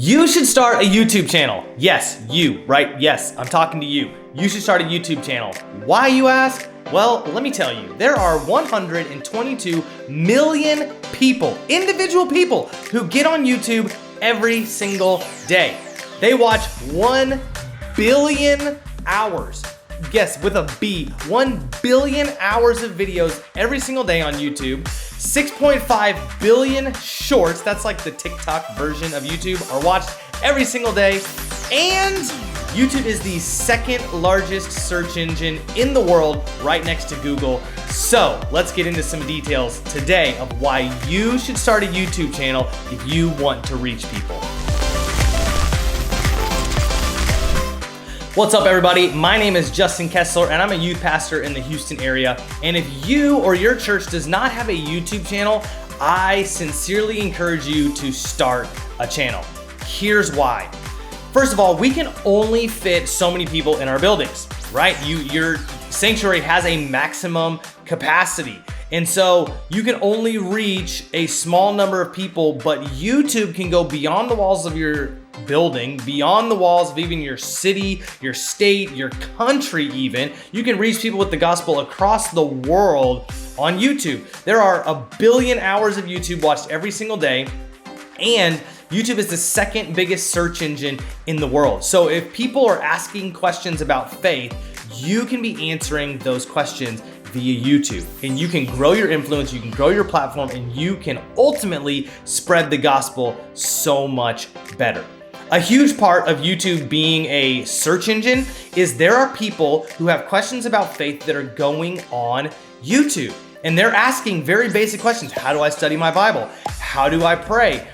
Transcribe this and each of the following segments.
You should start a YouTube channel. Yes, you, right? Yes, I'm talking to you. You should start a YouTube channel. Why, you ask? Well, let me tell you, there are 122 million people, individual people, who get on YouTube every single day. They watch 1 billion hours. Yes, with a B, 1 billion hours of videos every single day on YouTube. 6.5 billion shorts, that's like the TikTok version of YouTube, are watched every single day. And YouTube is the second largest search engine in the world, right next to Google. So let's get into some details today of why you should start a YouTube channel if you want to reach people. What's up, everybody? My name is Justin Kessler, and I'm a youth pastor in the Houston area. And if you or your church does not have a YouTube channel, I sincerely encourage you to start a channel. Here's why. First of all, we can only fit so many people in our buildings, right? Your sanctuary has a maximum capacity. And so you can only reach a small number of people, but YouTube can go beyond the walls of your building, beyond the walls of even your city, your state, your country even. You can reach people with the gospel across the world on YouTube. There are 1 billion hours of YouTube watched every single day, and YouTube is the second biggest search engine in the world. So if people are asking questions about faith, you can be answering those questions via YouTube, and you can grow your influence, you can grow your platform, and you can ultimately spread the gospel so much better. A huge part of YouTube being a search engine is there are people who have questions about faith that are going on YouTube, and they're asking very basic questions. How do I study my Bible? How do I pray?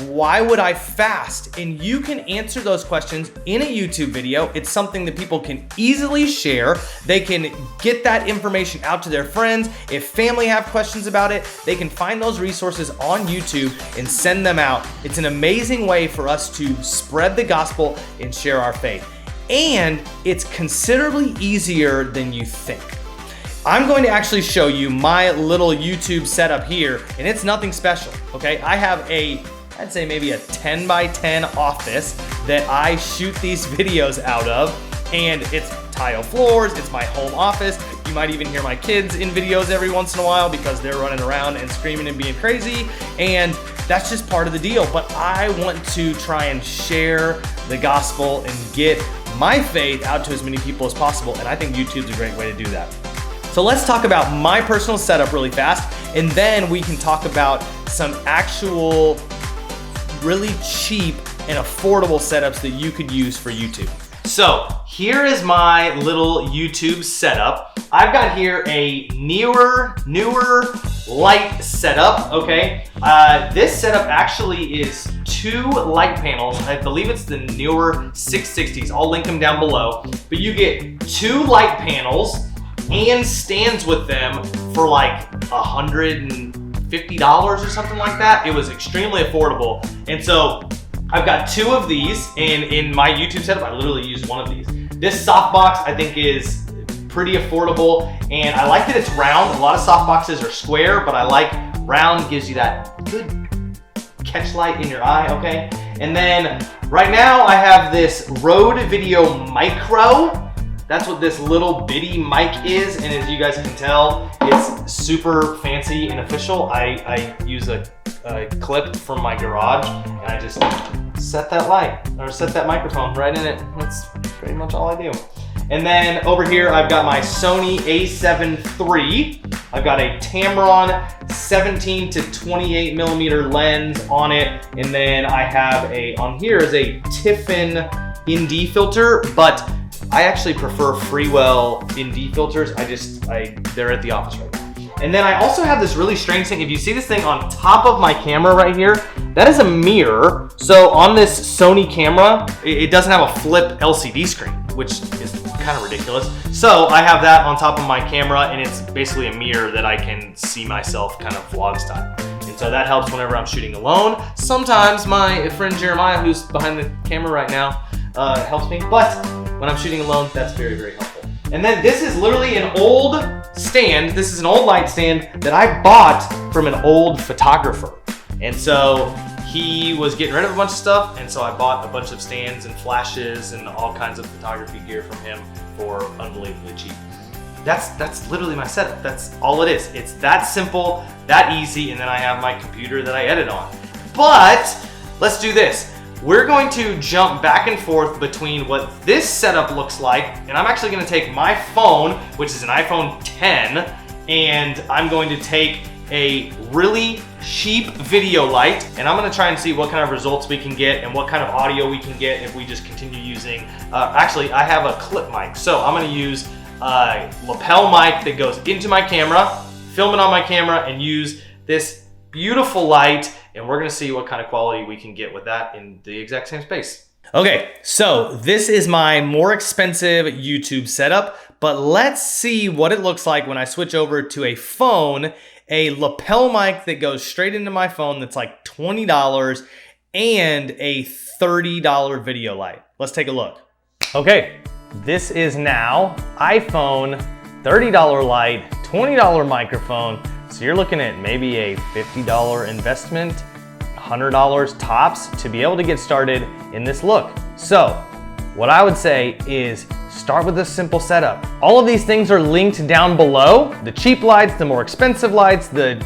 Why would I fast? And you can answer those questions in a YouTube video. It's something that people can easily share. They can get that information out to their friends. If family have questions about it, they can find those resources on YouTube and send them out. It's an amazing way for us to spread the gospel and share our faith. And it's considerably easier than you think. I'm going to actually show you my little YouTube setup here, and it's nothing special, okay? I have I'd say maybe a 10 by 10 office that I shoot these videos out of, and it's tile floors, it's my home office. You might even hear my kids in videos every once in a while because they're running around and screaming and being crazy, and that's just part of the deal. But I want to try and share the gospel and get my faith out to as many people as possible, and I think YouTube's a great way to do that. So let's talk about my personal setup really fast, and then we can talk about some actual really cheap and affordable setups that you could use for YouTube. So here is my little YouTube setup. I've got here a newer light setup, okay? This setup actually is 2 light panels. I believe it's the newer 660s. I'll link them down below. But you get 2 light panels and stands with them for like $150 or something like that. It was extremely affordable. And so I've got 2 of these, and in my YouTube setup, I literally use one of these. This softbox I think is pretty affordable, and I like that it's round. A lot of softboxes are square, but I like round, gives you that good catch light in your eye, okay? And then right now I have this Rode Video Micro. That's what this little bitty mic is, and as you guys can tell, it's super fancy and official. I use a clip from my garage, and I just set that microphone right in it. That's pretty much all I do. And then over here, I've got my Sony a7 III. I've got a Tamron 17 to 28 millimeter lens on it, and then I have on here is a Tiffin ND filter, but I actually prefer Freewell ND filters. They're at the office right now. And then I also have this really strange thing. If you see this thing on top of my camera right here, that is a mirror. So on this Sony camera, it doesn't have a flip LCD screen, which is kind of ridiculous. So I have that on top of my camera, and it's basically a mirror that I can see myself kind of vlog style. And so that helps whenever I'm shooting alone. Sometimes my friend Jeremiah, who's behind the camera right now, helps me. But when I'm shooting alone, that's very, very helpful. And then this is literally an old stand. This is an old light stand that I bought from an old photographer. And so he was getting rid of a bunch of stuff, and so I bought a bunch of stands and flashes and all kinds of photography gear from him for unbelievably cheap. That's literally my setup. That's all it is. It's that simple, that easy, and then I have my computer that I edit on. But let's do this. We're going to jump back and forth between what this setup looks like, and I'm actually going to take my phone, which is an iPhone 10, and I'm going to take a really cheap video light, and I'm gonna try and see what kind of results we can get and what kind of audio we can get if we just continue using, actually I have a clip mic, so I'm gonna use a lapel mic that goes into my camera, film it on my camera, and use this beautiful light, and we're gonna see what kind of quality we can get with that in the exact same space. Okay, so this is my more expensive YouTube setup, but let's see what it looks like when I switch over to a phone, a lapel mic that goes straight into my phone that's like $20, and a $30 video light. Let's take a look. Okay, this is now iPhone, $30 light, $20 microphone. So you're looking at maybe a $50 investment, $100 tops to be able to get started in this look. So what I would say is start with a simple setup. All of these things are linked down below. The cheap lights, the more expensive lights, the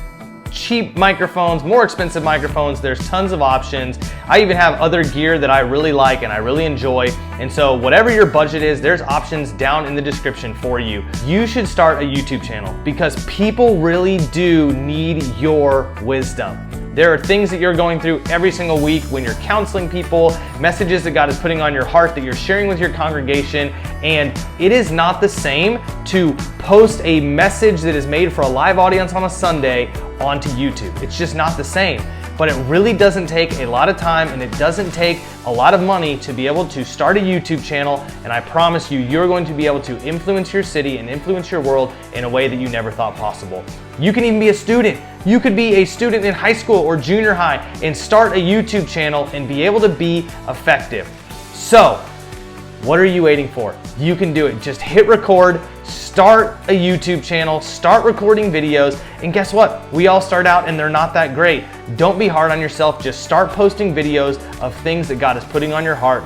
cheap microphones, more expensive microphones. There's tons of options. I even have other gear that I really like and I really enjoy. And so whatever your budget is, there's options down in the description for you. You should start a YouTube channel because people really do need your wisdom. There are things that you're going through every single week when you're counseling people, messages that God is putting on your heart that you're sharing with your congregation, and it is not the same to post a message that is made for a live audience on a Sunday onto YouTube. It's just not the same. But it really doesn't take a lot of time and it doesn't take a lot of money to be able to start a YouTube channel, and I promise you, you're going to be able to influence your city and influence your world in a way that you never thought possible. You can even be a student. You could be a student in high school or junior high and start a YouTube channel and be able to be effective. So, what are you waiting for? You can do it. Just hit record, start a YouTube channel, start recording videos, and guess what? We all start out and they're not that great. Don't be hard on yourself. Just start posting videos of things that God is putting on your heart,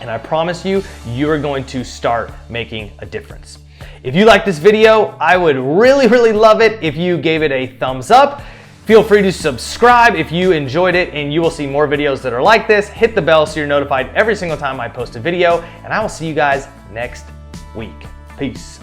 and I promise you, you are going to start making a difference. If you like this video, I would really love it if you gave it a thumbs up. Feel free to subscribe if you enjoyed it, and you will see more videos that are like this. Hit the bell so you're notified every single time I post a video, and I will see you guys next week. Peace.